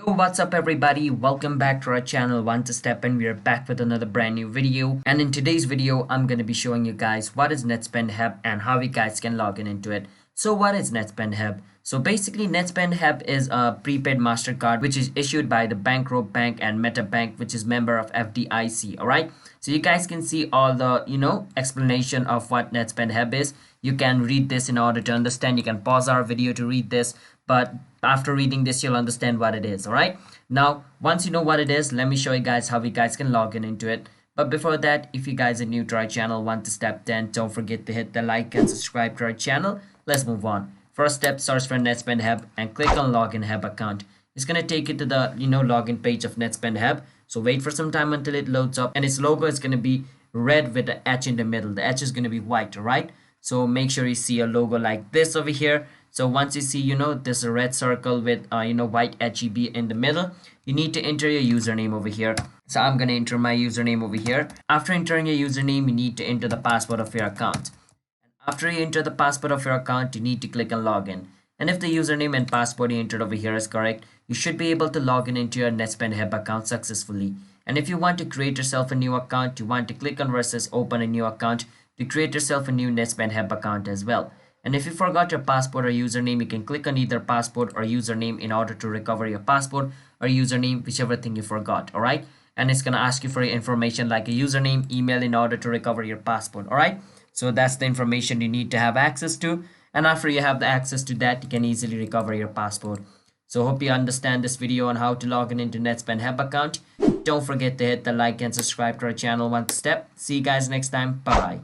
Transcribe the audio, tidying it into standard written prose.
What's up everybody, welcome back to our channel One to Step, and we are back with another brand new video. And in today's video I'm going to be showing you guys what is Netspend Heb and how you guys can log in into it. So what is Netspend Heb? So basically Netspend Heb is a prepaid MasterCard which is issued by the Bankrupt Bank and Meta Bank, which is member of FDIC. Alright, so you guys can see all the explanation of what Netspend Heb is. You can read this in order to understand. You can pause our video to read this, but after reading this you'll understand what it is. All right, now once you know what it is, let me show you guys how you guys can log in into it. But before that, if you guys are new to our channel Want to Step, then don't forget to hit the like and subscribe to our channel. Let's move on. First step, search for Netspend Heb and click on login Heb account. It's gonna take you to the login page of Netspend Heb. So wait for some time until it loads up, and its logo is gonna be red with the H in the middle. The H is gonna be white. All right, so make sure you see a logo like this over here. So once you see this red circle with white HEB in the middle, you need to enter your username over here. So I'm gonna enter my username over here. After entering your username, you need to enter the password of your account. And after you enter the password of your account, you need to click on login. And if the username and password you entered over here is correct, you should be able to log in into your Netspend Heb account successfully. And if you want to create yourself a new account, you want to click on where it says open a new account to create yourself a new Netspend Heb account as well. And if you forgot your password or username, you can click on either password or username in order to recover your password or username, whichever thing you forgot. All right, and it's gonna ask you for your information like a username, email in order to recover your password. All right, so that's the information you need to have access to, and after you have the access to that, you can easily recover your password. So hope you understand this video on how to log in into Netspend Heb account. Don't forget to hit the like and subscribe to our channel One Step. See you guys next time. Bye.